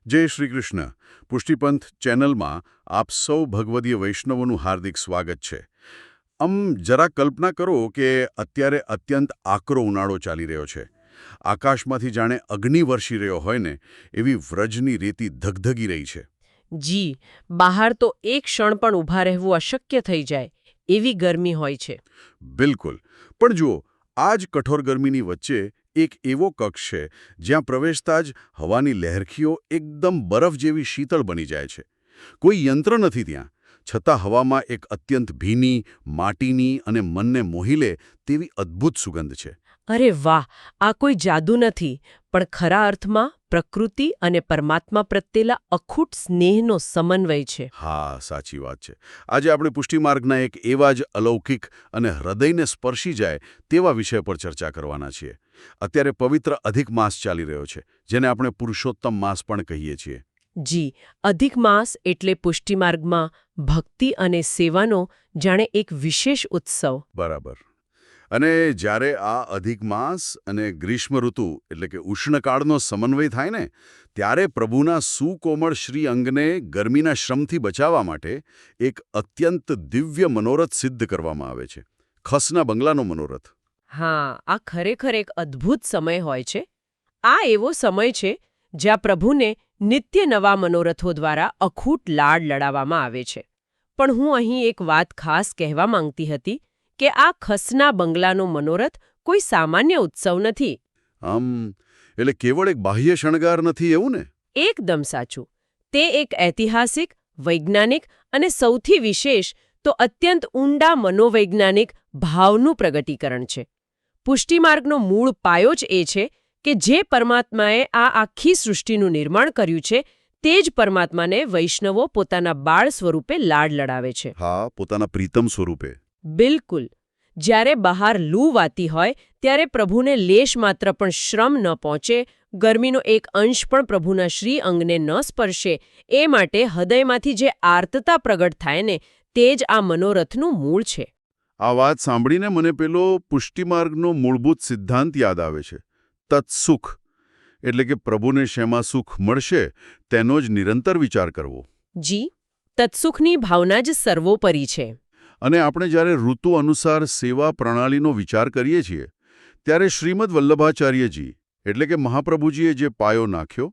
જય શ્રી કૃષ્ણ. પુષ્ટિપંથ ચેનલમાં આપ સૌ ભગવદીય વૈષ્ણવોનું હાર્દિક સ્વાગત છે. જરા કલ્પના કરો કે અત્યારે અત્યંત આકરો ઉનાળો ચાલી રહ્યો છે. આકાશમાંથી જાણે અગ્નિ વરસી રહ્યો હોય ને એવી વ્રજની રેતી ધગધગી રહી છે. જી, બહાર તો એક ક્ષણ પણ ઊભા રહેવું અશક્ય થઈ જાય એવી ગરમી હોય છે. બિલકુલ. પણ જુઓ, આ જ કઠોર ગરમીની વચ્ચે એક એવો કક્ષ છે જ્યાં પ્રવેશતા જ હવાની લહેરખીઓ એકદમ બરફ જેવી શીતળ બની જાય છે. કોઈ યંત્ર નથી ત્યાં, છતાં હવામાં એક અત્યંત ભીની, માટીની અને મનને મોહી લે તેવી અદ્ભુત સુગંધ છે. અરે વાહ, આ કોઈ જાદુ નથી, પણ ખરા અર્થમાં પ્રકૃતિ અને પરમાત્મા પ્રત્યેલા અખૂટ સ્નેહનો સમન્વય છે. હા, સાચી વાત છે. આજે આપણે પુષ્ટિમાર્ગના એક એવા જ અલૌકિક અને હૃદયને સ્પર્શી જાય તેવા વિષય પર ચર્ચા કરવાના છીએ. અત્યારે પવિત્ર અધિક માસ ચાલી રહ્યો છે, જેને આપણે પુરુષોત્તમ માસ પણ કહીએ છીએ. જી, અધિક માસ એટલે પુષ્ટિમાર્ગમાં ભક્તિ અને સેવાનો જાણે એક વિશેષ ઉત્સવ. બરાબર. અને જ્યારે આ અધિક માસ અને ગ્રીષ્મ ઋતુ એટલે કે ઉષ્ણકાળનો સમન્વય થાય ને, ત્યારે પ્રભુના સુકોમળ શ્રી અંગને ગરમીના શ્રમથી બચાવવા માટે એક અત્યંત દિવ્ય મનોરથ સિદ્ધ કરવામાં આવે છે. ખસના બંગલાનો મનોરથ. હા, આ ખરેખર એક અદ્ભુત સમય હોય છે. આ એવો સમય છે જ્યાં પ્રભુને નિત્ય નવા મનોરથો દ્વારા અખૂટ લાડ લડાવવામાં આવે છે. પણ હું અહીં એક વાત ખાસ કહેવા માંગતી હતી કે આ ખસના બંગલાનો મનોરથ કોઈ સામાન્ય ઉત્સવ નથી. એટલે કેવળ એક બાહ્ય શણગાર નથી એવું ને? એકદમ સાચું. તે એક ઐતિહાસિક, વૈજ્ઞાનિક અને સૌથી વિશેષ તો અત્યંત ઊંડા મનોવૈજ્ઞાનિક ભાવનું પ્રગટીકરણ છે. પુષ્ટિમાર્ગનો મૂળ પાયો જ એ છે કે જે પરમાત્માએ આ આખી સૃષ્ટિનું નિર્માણ કર્યું છે તે જ પરમાત્માને વૈષ્ણવો પોતાના બાળ સ્વરૂપે લાડ લડાવે છે. હા, પોતાના પ્રીતમ સ્વરૂપે. બિલકુલ. જ્યારે બહાર લૂ વાતી હોય ત્યારે પ્રભુને લેશ માત્ર પણ શ્રમ ન પહોંચે, ગરમીનો એક અંશ પણ પ્રભુના શ્રી અંગને ન સ્પર્શે, એ માટે હૃદયમાંથી જે આર્તતા પ્રગટ થાય ને તે જ આ મનોરથનું મૂળ છે. આ વાત સાંભળીને મને પેલો પુષ્ટિમાર્ગનો મૂળભૂત સિદ્ધાંત યાદ આવે છે. તત્સુખ. એટલે કે પ્રભુને શેમાં સુખ મળશે તેનો જ નિરંતર વિચાર કરવો. જી, તત્સુખની ભાવના જ સર્વોપરી છે. અને આપણે જ્યારે ઋતુ અનુસાર સેવા પ્રણાલીનો વિચાર કરીએ છીએ ત્યારે શ્રીમદ વલ્લભાચાર્યજી એટલે કે મહાપ્રભુજીએ જે પાયો નાખ્યો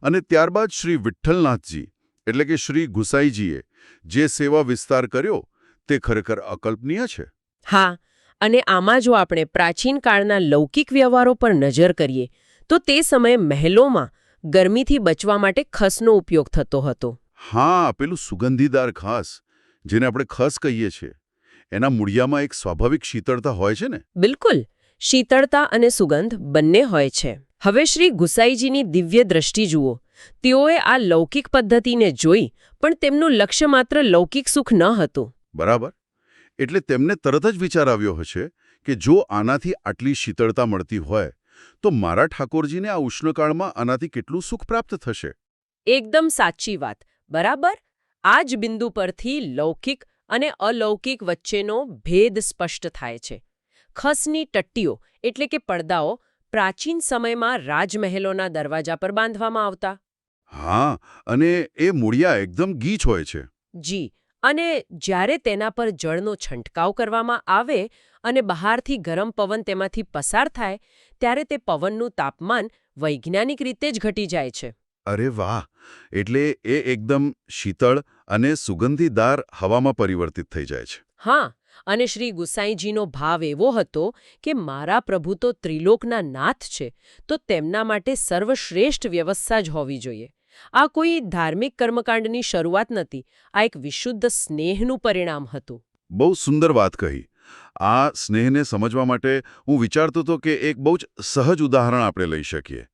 અને ત્યારબાદ શ્રી વિઠ્ઠલનાથજી એટલે કે શ્રી ગુસાઈજીએ જે સેવા વિસ્તાર કર્યો તે ખરેખર અકલ્પનીય છે. હા, અને આમાં જો આપણે પ્રાચીન કાળના લૌકિક વ્યવહારો પર નજર કરીએ તો તે સમયે મહેલોમાં ગરમીથી બચવા માટે ખસનો ઉપયોગ થતો હતો. હા, પેલું સુગંધીદાર ખાસ જેને આપણે ખસ કહીએ છીએ, એના મૂળિયામાં એક સ્વાભાવિક શીતળતા હોય છે ને? બિલકુલ. શીતળતા અને સુગંધ બંને હોય છે. હવે શ્રી ગુસાઈજીની દિવ્ય દ્રષ્ટિ જુઓ. તેઓએ આ લૌકિક પદ્ધતિને જોઈ, પણ તેમનું લક્ષ્ય માત્ર લૌકિક સુખ ન હતું. બરાબર. એટલે તેમને તરત જ વિચાર આવ્યો હશે કે જો આનાથી આટલી શીતળતા મળતી હોય તો મારા ઠાકોરજીને આ ઉષ્ણકાળમાં આનાથી કેટલું સુખ પ્રાપ્ત થશે. એકદમ સાચી વાત. બરાબર. આ જ બિંદુ પરથી લૌકિક અને અલૌકિક વચ્ચેનો ભેદ સ્પષ્ટ થાય છે. ખસની ટટ્ટીઓ એટલે કે પડદાઓ પ્રાચીન સમયમાં રાજમહેલોના દરવાજા પર બાંધવામાં આવતા. હા, અને એ મૂળિયા એકદમ ગીચ હોય છે. જી, અને જ્યારે તેના પર જળનો છંટકાવ કરવામાં આવે અને બહારથી ગરમ પવન તેમાંથી પસાર થાય ત્યારે તે પવનનું તાપમાન વૈજ્ઞાનિક રીતે જ ઘટી જાય છે. અરે વાહ! એટલે એ એકદમ શીતળ અને સુગંધીદાર હવામાં પરિવર્તિત થઈ જાય છે. હા, અને શ્રી ગુસાઈજીનો ભાવ એવો હતો કે મારા પ્રભુ તો ત્રિલોકના નાથ છે, તો તેમના માટે સર્વશ્રેષ્ઠ વ્યવસ્થા જ હોવી જોઈએ. આ કોઈ ધાર્મિક કર્મકાંડની શરૂઆત નથી, આ એક વિશુદ્ધ સ્નેહનું પરિણામ હતું. બહુ સુંદર વાત કહી. આ સ્નેહને સમજવા માટે હું વિચારતો હતો કે એક બહુ જ સહજ ઉદાહરણ આપણે લઈ શકીએ.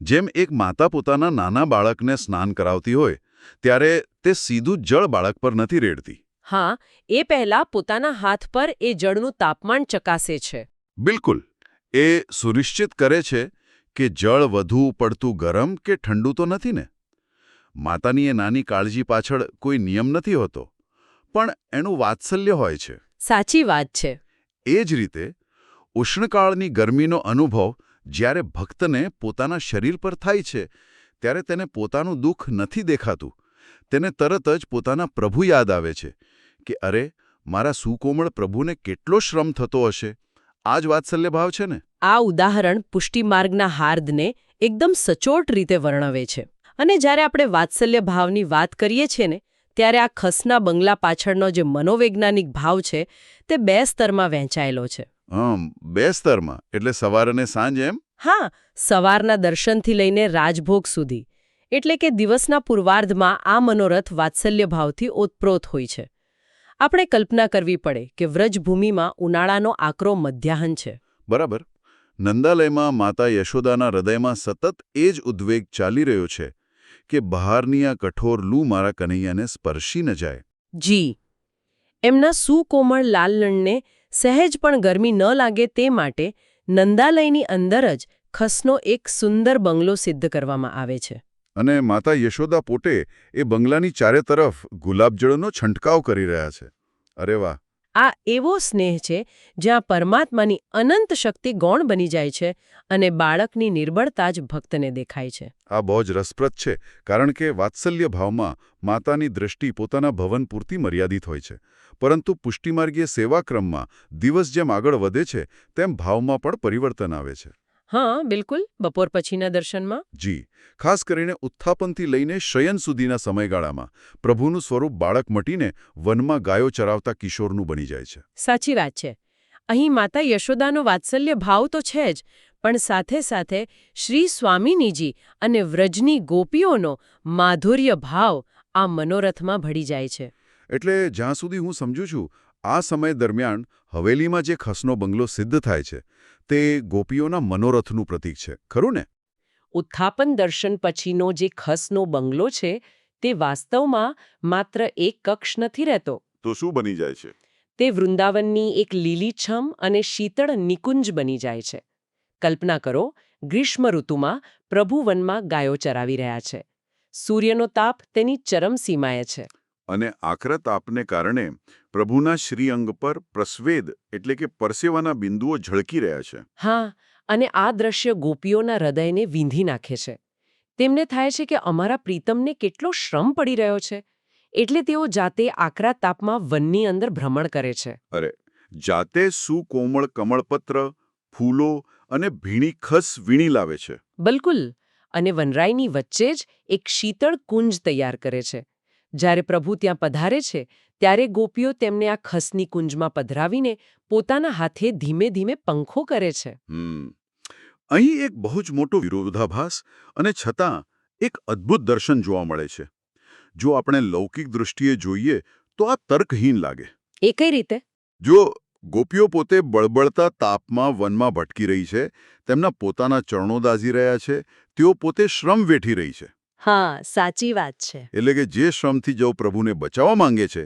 જેમ એક માતા પોતાના નાના બાળકને સ્નાન કરાવતી હોય ત્યારે તે સીધું જળ બાળક પર નથી રેડતી. હા, એ પહેલા પોતાના હાથ પર એ જળનું તાપમાન ચકાસે છે. બિલકુલ. એ સુનિશ્ચિત કરે છે કે જળ વધુ પડતું ગરમ કે ઠંડુ તો નથી ને. માતાની એ નાની કાળજી પાછળ કોઈ નિયમ નથી હોતો, પણ એનું વાત્સલ્ય હોય છે. સાચી વાત છે. એ જ રીતે ઉષ્ણકાળની ગરમીનો અનુભવ જ્યારે ભક્તને પોતાના શરીર પર થાય છે ત્યારે તેને પોતાનું દુઃખ નથી દેખાતું. તેને તરત જ પોતાના પ્રભુ યાદ આવે છે કે અરે, મારા સુકોમળ પ્રભુને કેટલો શ્રમ થતો હશે. આ જ વાત્સલ્ય ભાવ છે ને? આ ઉદાહરણ પુષ્ટિમાર્ગના હાર્દને એકદમ સચોટ રીતે વર્ણવે છે. અને જ્યારે આપણે વાત્સલ્ય ભાવની વાત કરીએ છીએ ને, ત્યારે આ ખસના બંગલા પાછળનો જે મનોવૈજ્ઞાનિક ભાવ છે તે 2 સ્તરમાં વહેંચાયેલો છે. 2 સ્તરમાં એટલે સવાર અને સાંજ એમ? હા, સવારના દર્શનથી લઈને રાજભોગ સુધી. એટલે કે દિવસના પૂર્વાર્ધમાં આ મનોરથ વાત્સલ્ય ભાવથી ઓતપ્રોત હોય છે. આપણે કલ્પના કરવી પડે કે વ્રજભૂમિમાં ઉનાળાનો આકરો મધ્યાહન છે. બરાબર. નંદાલયમાં માતા યશોદાના હૃદયમાં સતત એ જ ઉદ્વેગ ચાલી રહ્યો છે કે બહારની આ કઠોર લૂ મારા કનૈયાને સ્પર્શી ન જાય. જી. એમના સુકોમળ લાલનને સહેજ પણ ગરમી ન લાગે તે માટે નંદાલયની અંદર જ ખસનો એક સુંદર બંગલો સિદ્ધ કરવામાં આવે છે. અને માતા યશોદા પોતે એ બંગલાની ચારે તરફ ગુલાબજળનો છંટકાવ કરી રહ્યા છે. અરે વાહ! આ એવો સ્નેહ છે જ્યાં પરમાત્માની અનંત શક્તિ ગૌણ બની જાય છે અને બાળકની નિર્બળતા જ ભક્તને દેખાય છે. આ બહુ જ રસપ્રદ છે, કારણ કે વાત્સલ્ય ભાવમાં માતાની દૃષ્ટિ પોતાના ભવન પૂરતી મર્યાદિત હોય છે, પરંતુ પુષ્ટિમાર્ગીય સેવાક્રમમાં દિવસ જેમ આગળ વધે છે તેમ ભાવમાં પણ પરિવર્તન આવે છે. હા, બિલકુલ. બપોર પછીના દર્શનમાં જી, ખાસ કરીને ઉત્થાપનથી લઈને શયન સુધીના સમયગાળામાં પ્રભુનું સ્વરૂપ બાળક મટીને વનમાં ગાયો ચરાવતા કિશોરનું બની જાય છે. સાચી વાત છે. અહીં માતા યશોદાનો વાત્સલ્ય ભાવ તો છે જ, પણ સાથે સાથે શ્રી સ્વામિનીજી અને વ્રજની ગોપીઓનો માધુર્ય ભાવ આ મનોરથમાં ભળી જાય છે. એટલે જ્યાં સુધી હું સમજુ છું, આ સમય દરમિયાન હવેલીમાં જે ખસનો બંગલો સિદ્ધ થાય છે તે ગોપીઓના મનોરથનું પ્રતીક છે, ખરું ને? ઉત્થાપન દર્શન પછીનો જે ખસનો બંગલો છે તે વાસ્તવમાં માત્ર એક કક્ષ નથી રહેતો. તો શું બની જાય છે? તે વૃંદાવનની એક લીલીછમ અને શીતળ નિકુંજ બની જાય છે. કલ્પના કરો, ગ્રીષ્મ ઋતુમાં પ્રભુ વનમાં ગાયો ચરાવી રહ્યા છે. સૂર્યનો તાપ તેની ચરમસીમાએ છે. અને આકરા તાપને કારણે પ્રભુના શ્રીઅંગ પર પ્રસ્વેદ એટલે કે પરસેવાના બિંદુઓ ઝળકી રહ્યા છે. હા, અને આ દ્રશ્ય ગોપીઓના હૃદયને વીંધી નાખે છે. તેમને થાય છે કે અમારા પ્રીતમને કેટલો શ્રમ પડી રહ્યો છે, એટલે તેઓ જાતે આકરા તાપમાં વનની અંદર ભ્રમણ કરે છે. અરે, જાતે સુકોમળ કમળપત્ર, ફૂલો અને ભીણી ખસ વીણી લાવે છે. બિલકુલ. અને વનરાઈની વચ્ચે જ એક શીતળ કુંજ તૈયાર કરે છે. જ્યારે પ્રભુ ત્યાં પધારે છે ત્યારે ગોપીઓ તેમને આ ખસની કુંજમાં પધરાવીને પોતાના હાથે ધીમે ધીમે પંખો કરે છે. અહીં એક બહુ જ મોટો વિરોધાભાસ અને છતાં એક અદ્ભુત દર્શન જોવા મળે છે. જો આપણે લૌકિક દૃષ્ટિએ જોઈએ તો આ તર્કહીન લાગે. એ કઈ રીતે? જો ગોપીઓ પોતે બળબળતા તાપમાં વનમાં ભટકી રહી છે, તેમના પોતાના ચરણો દાઝી રહ્યા છે, તેઓ પોતે શ્રમ વેઠી રહી છે. હા, સાચી વાત છે. એટલે કે જે શ્રમથી જેઓ પ્રભુને બચાવવા માંગે છે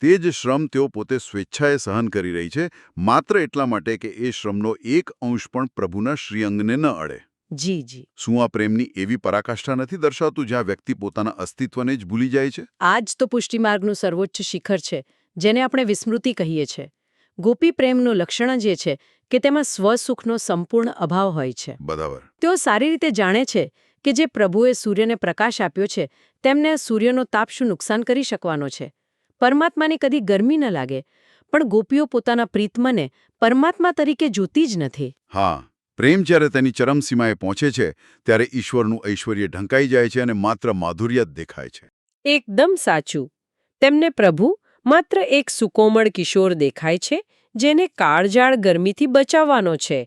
તે જ શ્રમ તેઓ પોતે સ્વેચ્છાએ સહન કરી રહી છે, માત્ર એટલા માટે કે એ શ્રમનો એક અંશ પણ પ્રભુના શ્રીઅંગને ન અડે. જી જી. શું આ પ્રેમની એવી પરાકાષ્ઠા નથી દર્શાવતું જ્યાં વ્યક્તિ પોતાના અસ્તિત્વને જ ભૂલી જાય છે? આ જ તો પુષ્ટિમાર્ગનું સર્વોચ્ચ શિખર છે, જેને આપણે વિસ્મૃતિ કહીએ છીએ. ગોપી પ્રેમનું લક્ષણ જ એ છે કે તેમાં સ્વસુખનો સંપૂર્ણ અભાવ હોય છે. બરાબર. તેઓ સારી રીતે જાણે છે કે જે પ્રભુએ સૂર્યને પ્રકાશ આપ્યો છે તેમને સૂર્યનો તાપ શું નુકસાન કરી શકવાનો છે. પરમાત્માને કદી ગરમી ન લાગે, પણ ગોપીઓ પોતાના પ્રીતમને પરમાત્મા તરીકે જોતી જ નથી. હા, પ્રેમ જ્યારે તેની ચરમસીમાએ પહોંચે છે ત્યારે ઈશ્વરનું ઐશ્વર્ય ઢંકાઈ જાય છે અને માત્ર માધુર્ય જ દેખાય છે. એકદમ સાચું. તેમને પ્રભુ માત્ર એક સુકોમળ કિશોર દેખાય છે જેને કાળજાળ ગરમીથી બચાવવાનો છે.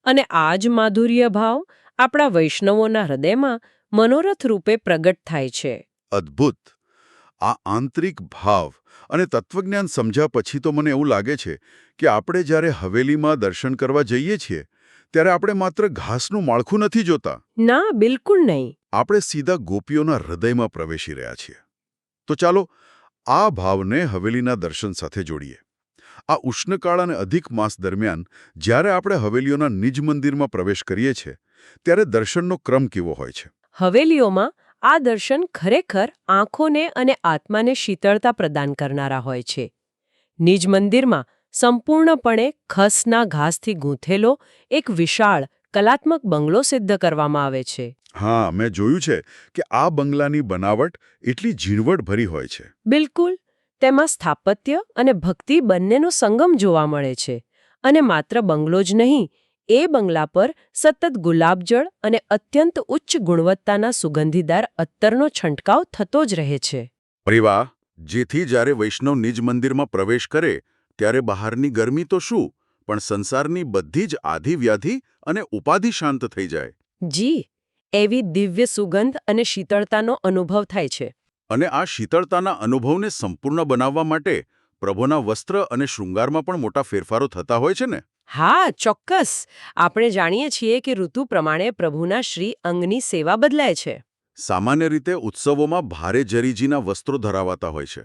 અને આ જ માધુર્ય ભાવ આપણા વૈષ્ણવોના હૃદયમાં મનોરથ રૂપે પ્રગટ થાય છે. અદ્ભુત. આ આંતરિક ભાવ અને તત્વજ્ઞાન સમજ્યા પછી તો મને એવું લાગે છે કે આપણે જ્યારે હવેલીમાં દર્શન કરવા જઈએ છીએ ત્યારે આપણે માત્ર ઘાસનું માળખું નથી જોતા. ના, બિલકુલ નહીં. આપણે સીધા ગોપીઓના હૃદયમાં પ્રવેશી રહ્યા છીએ. તો ચાલો આ ભાવને હવેલીના દર્શન સાથે જોડીએ. આ ઉષ્ણકાળ અને અધિક માસ દરમિયાન જ્યારે આપણે હવેલીઓના નિજ મંદિરમાં પ્રવેશ કરીએ છીએ ત્યારે દર્શનનો ક્રમ કેવો હોય છે? હવેલીઓમાં આ દર્શન ખરેખર આંખોને અને આત્માને શીતળતા પ્રદાન કરનારા હોય છે. નિજ મંદિરમાં સંપૂર્ણપણે ખસના ઘાસથી ગૂંથેલો એક વિશાળ કલાત્મક બંગલો સિદ્ધ કરવામાં આવે છે. હા, મેં જોયું છે કે આ બંગલાની બનાવટ એટલી ઝીણવટભરી હોય છે. બિલકુલ. તેમાં સ્થાપત્ય અને ભક્તિ બંનેનો સંગમ જોવા મળે છે. અને માત્ર બંગલો જ નહીં, એ બંગલા પર સતત ગુલાબજળ અને અત્યંત ઉચ્ચ ગુણવત્તાના સુગંધીદાર અત્તરનો છંટકાવ થતો જ રહે છે. અરે વાહ! જેથી જ્યારે વૈષ્ણવ નિજ મંદિરમાં પ્રવેશ કરે ત્યારે બહારની ગરમી તો શું, પણ સંસારની બધી જ આધિવ્યાધિ અને ઉપાધિ શાંત થઈ જાય. જી, એવી દિવ્ય સુગંધ અને શીતળતાનો અનુભવ થાય છે. અને આ શીતળતાના અનુભવને સંપૂર્ણ બનાવવા માટે પ્રભુના વસ્ત્ર અને શૃંગારમાં પણ મોટા ફેરફારો થતા હોય છે ને? હા, ચોક્કસ. આપણે જાણીએ છીએ કે ઋતુ પ્રમાણે પ્રભુના શ્રી અંગની સેવા બદલાય છે. સામાન્ય રીતે ઉત્સવોમાં ભારે જરીજીના વસ્ત્રો ધરાવાતા હોય છે,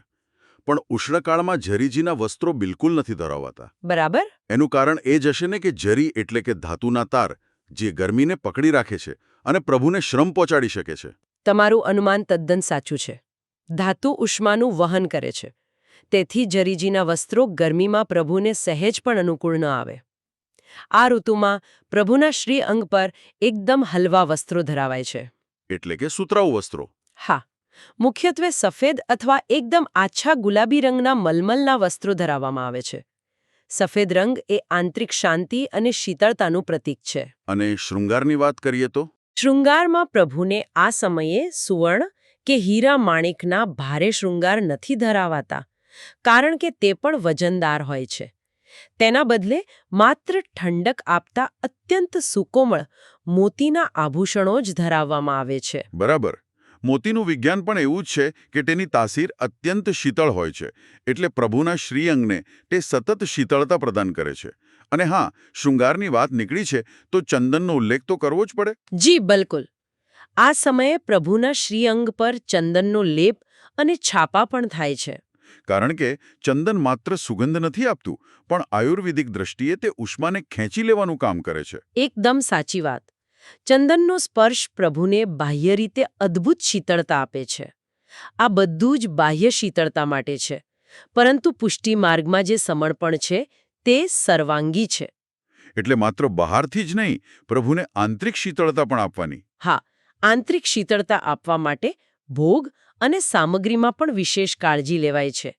પણ ઉષ્ણકાળમાં જરીજીના વસ્ત્રો બિલકુલ નથી ધરાવાતા. બરાબર? એનું કારણ એ જ હશે ને કે જરી એટલે કે ધાતુના તાર જે ગરમીને પકડી રાખે છે અને પ્રભુને શ્રમ પહોંચાડી શકે છે. તમારું અનુમાન તદ્દન સાચું છે. ધાતુ ઉષ્માનું વહન કરે છે. તેથી જરીજીના વસ્ત્રો ગરમીમાં પ્રભુને સહેજ પણ અનુકૂળ ન આવે. આ ઋતુમાં પ્રભુના શ્રી અંગ પર એકદમ હલવા વસ્ત્રો ધરાવાય છે. એટલે કે સુતરાઉ વસ્ત્રો. હા, મુખ્યત્વે સફેદ અથવા એકદમ આછા ગુલાબી રંગના મલમલના વસ્ત્રો ધરાવવામાં આવે છે. સફેદ રંગ એ આંતરિક શાંતિ અને શીતળતાનું પ્રતીક છે. અને શૃંગારની વાત કરીએ તો? શૃંગારમાં પ્રભુને આ સમયે સુવર્ણ કે હીરા માણિકના ભારે શૃંગાર નથી ધરાવાતા, કારણ કે તે પણ વજનદાર હોય છે. તેના બદલે માત્ર ઠંડક આપતા અત્યંત સુકોમળ મોતીના આભૂષણો જ ધરાવવામાં આવે છે. બરાબર. મોતીનું વિજ્ઞાન પણ એવું જ છે કે તેની તાસીર અત્યંત શીતળ હોય છે, એટલે પ્રભુના શ્રીઅંગને તે સતત શીતળતા પ્રદાન કરે છે. અને હા, શૃંગારની વાત નીકળી છે તો ચંદનનો ઉલ્લેખ તો કરવો જ પડે. જી, બિલકુલ. આ સમયે પ્રભુના શ્રીઅંગ પર ચંદનનો લેપ અને છાપા પણ થાય છે. કારણ કે ચંદન માત્ર સુગંધ નથી આપતું, પણ આયુર્વેદિક દ્રષ્ટિએ તે ઉષ્માને ખેંચી લેવાનું કામ કરે છે. એકદમ સાચી વાત. ચંદનનો સ્પર્શ પ્રભુને બાહ્ય રીતે અદ્ભુત શીતળતા આપે છે. આ બધું જ બાહ્ય શીતળતા માટે છે, પરંતુ પુષ્ટિ માર્ગમાં જે સમર્પણ છે તે સર્વાંગી છે. એટલે માત્ર બહારથી જ નહીં, પ્રભુને આંતરિક શીતળતા પણ આપવાની. હા, આંતરિક શીતળતા આપવા માટે ભોગ અને સામગ્રીમાં પણ વિશેષ કાળજી લેવાય છે.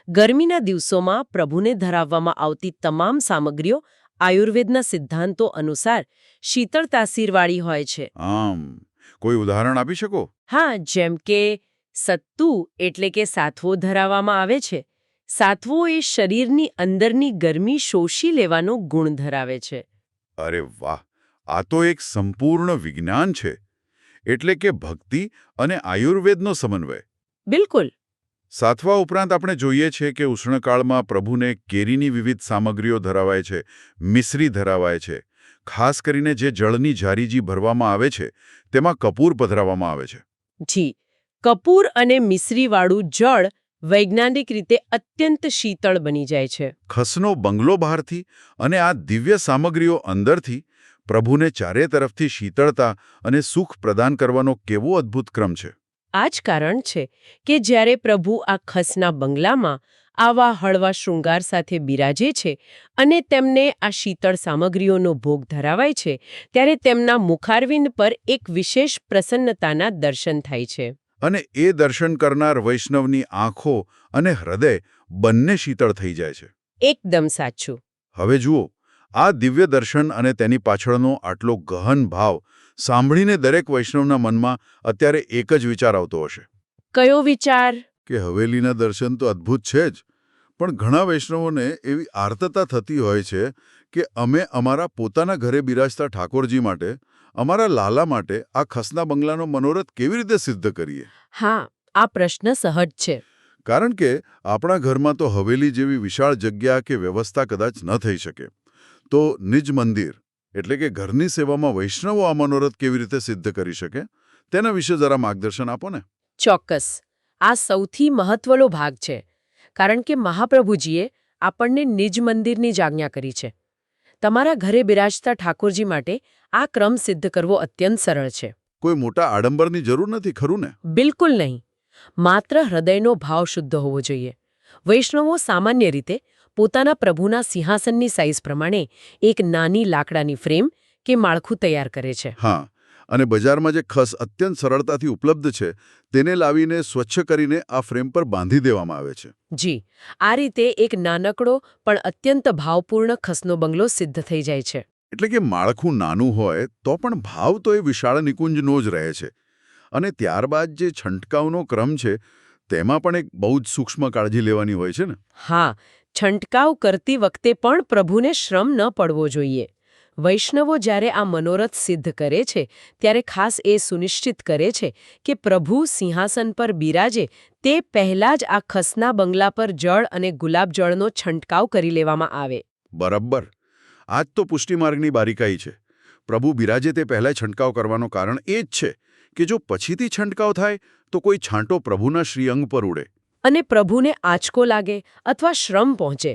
ગરમીના દિવસોમાં પ્રભુને ધરાવવામાં આવતી તમામ સામગ્રીઓ આયુર્વેદના સિદ્ધાંતો અનુસાર શીતળ તાસીરવાળી હોય છે. આમ, કોઈ ઉદાહરણ આપી શકો? હા, જેમ કે સત્તુ એટલે કે સાથવો ધરાવવામાં આવે છે. સાથવો એ શરીરની અંદરની ગરમી શોષી લેવાનો ગુણ ધરાવે છે. અરે વાહ! આ તો એક સંપૂર્ણ વિજ્ઞાન છે. એટલે કે ભક્તિ અને આયુર્વેદનો સમન્વય. બિલકુલ. સાતવા ઉપરાંત આપણે જોઈએ છીએ કે ઉષ્ણકાળમાં પ્રભુને કેરીની વિવિધ સામગ્રીઓ ધરાવાય છે, મિશ્રી ધરાવાય છે. ખાસ કરીને જે જળની જારીજી ભરવામાં આવે છે તેમાં કપૂર પધરાવવામાં આવે છે. જી, કપૂર અને મિશ્રીવાળું જળ વૈજ્ઞાનિક રીતે અત્યંત શીતળ બની જાય છે. ખસનો બંગલો બહારથી અને આ દિવ્ય સામગ્રીઓ અંદરથી પ્રભુને ચારે તરફથી શીતળતા અને સુખ પ્રદાન કરવાનો કેવો અદ્ભુત ક્રમ છે. આ જ કારણ છે કે જ્યારે પ્રભુ આ ખસના બંગલામાં આવા હળવા શૃંગાર સાથે બિરાજે છે અને તેમને આ શીતળ સામગ્રીઓનો ભોગ ધરાવાય છે, ત્યારે તેમના મુખારવિંદ પર એક વિશેષ પ્રસન્નતાના દર્શન થાય છે. અને એ દર્શન કરનાર વૈષ્ણવની આંખો અને હૃદય બંને શીતળ થઈ જાય છે. એકદમ સાચું. હવે જુઓ, આ દિવ્ય દર્શન અને તેની પાછળનો આટલો ગહન ભાવ સાંભળીને દરેક વૈષ્ણવના મનમાં અત્યારે એક જ વિચાર આવતો હશે. કયો વિચાર? કે હવેલીના દર્શન તો અદ્ભુત છે જ, પણ ઘણા વૈષ્ણવોને એવી આર્તતા થતી હોય છે કે અમે અમારા પોતાના ઘરે બિરાજતા ઠાકોરજી માટે, અમારા લાલા માટે આ ખસના બંગલાનો મનોરથ કેવી રીતે સિદ્ધ કરીએ? હા, આ પ્રશ્ન સહજ છે. કારણ કે આપણા ઘરમાં તો હવેલી જેવી વિશાળ જગ્યા કે વ્યવસ્થા કદાચ ન થઈ શકે. તો નિજ મંદિર એટલે કે ઘરની સેવામાં વૈષ્ણવો આ મનોરથ કેવી રીતે સિદ્ધ કરી શકે, તેના વિશે જરા માર્ગદર્શન આપો ને. ચોક્કસ. આ સૌથી મહત્વનો ભાગ છે, કારણ કે મહાપ્રભુજીએ આપણને નિજ મંદિરની જ આજ્ઞા કરી છે. તમારા ઘરે બિરાજતા ઠાકોરજી માટે આ ક્રમ સિદ્ધ કરવો અત્યંત સરળ છે. કોઈ મોટા આડંબરની જરૂર નથી, ખરું ને? બિલકુલ નહીં. માત્ર હૃદયનો ભાવ શુદ્ધ હોવો જોઈએ. વૈષ્ણવો સામાન્ય રીતે પોતાના પ્રભુના સિંહાસનની સાઇઝ પ્રમાણે એક નાની લાકડાની ફ્રેમ કે માળખું તૈયાર કરે છે. હા, અને બજારમાં જે ખસ અત્યંત સરળતાથી ઉપલબ્ધ છે તેને લાવીને સ્વચ્છ કરીને આ ફ્રેમ પર બાંધી દેવામાં આવે છે. જી, આ રીતે એક નાનકડો પણ અત્યંત ભાવપૂર્ણ ખસનો બંગલો સિદ્ધ થઈ જાય છે. એટલે કે માળખું નાનું હોય તો પણ ભાવ તો એ વિશાળ નિકુંજનો જ રહે છે. અને ત્યારબાદ જે છંટકાવનો ક્રમ છે તેમાં પણ એક બહુ જ સૂક્ષ્મ કાળજી લેવાની હોય છે ને. હા, છંટકાવ કરતી વખતે પણ પ્રભુને શ્રમ ન પડવો જોઈએ. વૈષ્ણવો જ્યારે આ મનોરથ સિદ્ધ કરે છે ત્યારે ખાસ એ સુનિશ્ચિત કરે છે કે પ્રભુ સિંહાસન પર બિરાજે તે પહેલાં જ આ ખસના બંગલા પર જળ અને ગુલાબજળનો છંટકાવ કરી લેવામાં આવે. બરાબર. આ જ તો પુષ્ટિમાર્ગની બારીકાઈ છે. પ્રભુ બિરાજે તે પહેલાં છંટકાવ કરવાનું કારણ એ જ છે કે જો પછીથી છંટકાવ થાય તો કોઈ છાંટો પ્રભુના શ્રીઅંગ પર ઉડે અને પ્રભુને આંચકો લાગે અથવા શ્રમ પહોંચે.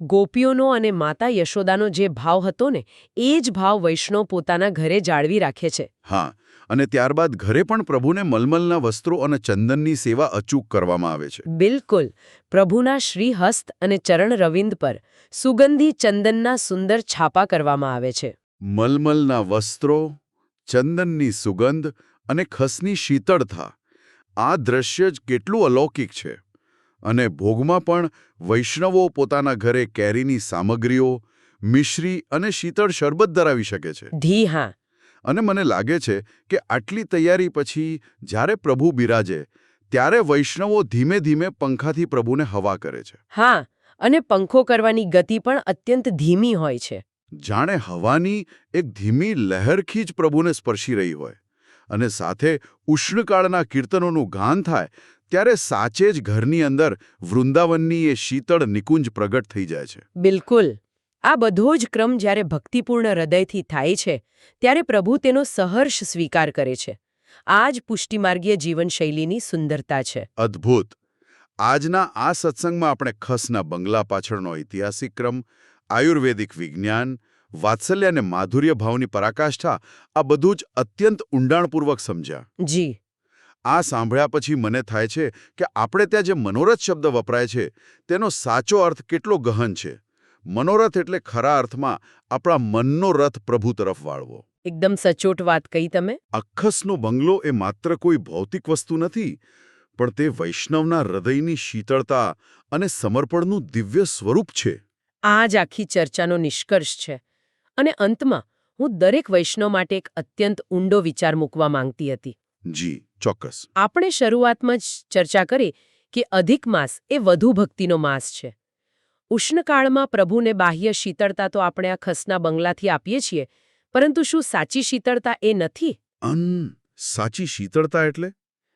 ગોપીઓનો અને માતા યશોદાનો જે ભાવ હતો ને એ જ ભાવ વૈષ્ણવ પોતાના ઘરે જાળવી રાખે છે. હા, અને ત્યારબાદ ઘરે પણ પ્રભુને મલમલના વસ્ત્રો અને ચંદનની સેવા અચૂક કરવામાં આવે છે. બિલકુલ. પ્રભુના શ્રીહસ્ત અને ચરણ રવિંદ પર સુગંધી ચંદનના સુંદર છાપા કરવામાં આવે છે. મલમલના વસ્ત્રો, ચંદનની સુગંધ અને ખસની શીતળતા, આ દ્રશ્ય જ કેટલું અલૌકિક છે. અને ભોગમાં પણ વૈષ્ણવો પોતાના ઘરે કેરીની સામગ્રીઓ, મિશ્રી અને શીતળ શરબત ધરાવી શકે છે. ધી હા. અને મને લાગે છે કે આટલી તૈયારી પછી જ્યારે પ્રભુ બિરાજે ત્યારે વૈષ્ણવો ધીમે ધીમે પંખાથી પ્રભુને હવા કરે છે. હા, અને પંખો કરવાની ગતિ પણ અત્યંત ધીમી હોય છે. જાણે હવાની એક ધીમી લહેરથી જ પ્રભુને સ્પર્શી રહી હોય. અને સાથે ઉષ્ણકાળના કીર્તનોનું ગાન થાય ત્યારે સાચે જ ઘરની અંદર વૃંદાવનની એ શીતળ નિકુંજ પ્રગટ થઈ જાય છે. બિલકુલ. આ બધો જ ક્રમ જ્યારે ભક્તિપૂર્ણ હૃદયથી થાય છે ત્યારે પ્રભુ તેનો સહર્ષ સ્વીકાર કરે છે. આ જ પુષ્ટિમાર્ગીય જીવનશૈલીની સુંદરતા છે. અદ્ભુત. આજના આ સત્સંગમાં આપણે ખસના બંગલા પાછળનો ઐતિહાસિક ક્રમ, આયુર્વેદિક વિજ્ઞાન, વાત્સલ્ય અને માધુર્ય ભાવની પરાકાષ્ઠા, આ બધું જ અત્યંત ઊંડાણપૂર્વક સમજ્યા. જી. આ સાંભળ્યા પછી મને થાય છે કે આપણે ત્યાં જે મનોરથ શબ્દ વપરાય છે તેનો સાચો અર્થ કેટલો ગહન છે. મનોરથ એટલે ખરા અર્થમાં આપણા મનનો રથ પ્રભુ તરફ વાળવો. એકદમ સચોટ વાત કહી તમે. અખસનો બંગલો એ માત્ર કોઈ ભૌતિક વસ્તુ નથી, પણ તે વૈષ્ણવના હૃદયની શીતળતા અને સમર્પણનું દિવ્ય સ્વરૂપ છે. આ જ આખી ચર્ચાનો નિષ્કર્ષ છે. અને અંતમાં હું દરેક વૈષ્ણવ માટે એક અત્યંત ઊંડો વિચાર મૂકવા માંગતી હતી. જી, ચોક્કસ. આપણે શરૂઆતમાં જ ચર્ચા કરી કે અધિક માસ એ વધુ ભક્તિનો માસ છે. ઉષ્ણકાળમાં પ્રભુને બાહ્ય શીતળતા તો આપણે આ ખસના બંગલાથી આપીએ છીએ, પરંતુ શું સાચી શીતળતા એ નથી? સાચી શીતળતા એટલે?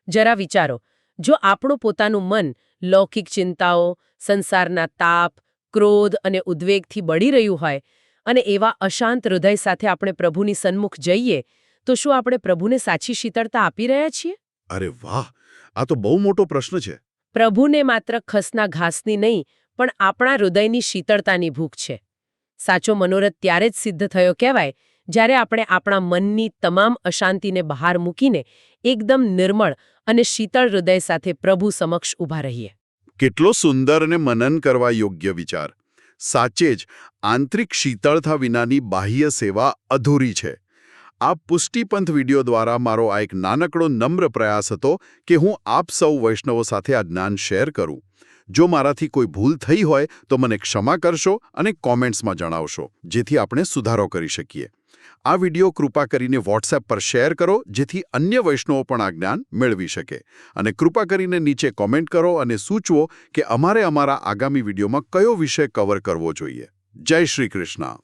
જરા વિચારો. જો આપણું પોતાનું મન લૌકિક ચિંતાઓ, સંસારના તાપ, ક્રોધ અને ઉદ્વેગથી બળી રહ્યું હોય અને એવા અશાંત હૃદય સાથે આપણે પ્રભુની સન્મુખ જઈએ તો શું આપણે પ્રભુને સાચી શીતળતા આપી રહ્યા છીએ? અરે વાહ, આ તો બહુ મોટો પ્રશ્ન છે. પ્રભુને માત્ર ખસના ઘાસની નહીં પણ આપણા હૃદયની શીતળતાની ભૂખ છે. સાચો મનોરથ ત્યારે જ સિદ્ધ થયો કહેવાય જ્યારે આપણે આપણા મનની તમામ અશાંતિને બહાર મૂકીને એકદમ નિર્મળ અને શીતળ હૃદય સાથે પ્રભુ સમક્ષ ઊભા રહીએ. કેટલો સુંદર અને મનન કરવા યોગ્ય વિચાર. સાચે જ આંતરિક શીતળતા વિનાની બાહ્ય સેવા અધૂરી છે. આ પુષ્ટિપંથ વિડીયો દ્વારા મારો આ એક નાનકડો નમ્ર પ્રયાસ હતો કે હું આપ સૌ વૈષ્ણવો સાથે આ જ્ઞાન શેર કરું. જો મારાથી કોઈ ભૂલ થઈ હોય તો મને ક્ષમા કરશો અને કોમેન્ટ્સમાં જણાવશો, જેથી આપણે સુધારો કરી શકીએ. આ વિડીયો કૃપા કરીને વોટ્સએપ પર શેર કરો જેથી અન્ય વૈષ્ણવો પણ આ જ્ઞાન મેળવી શકે. અને કૃપા કરીને નીચે કોમેન્ટ કરો અને સૂચવો કે અમારે અમારા આગામી વિડીયોમાં કયો વિષય કવર કરવો જોઈએ. જય શ્રી કૃષ્ણ.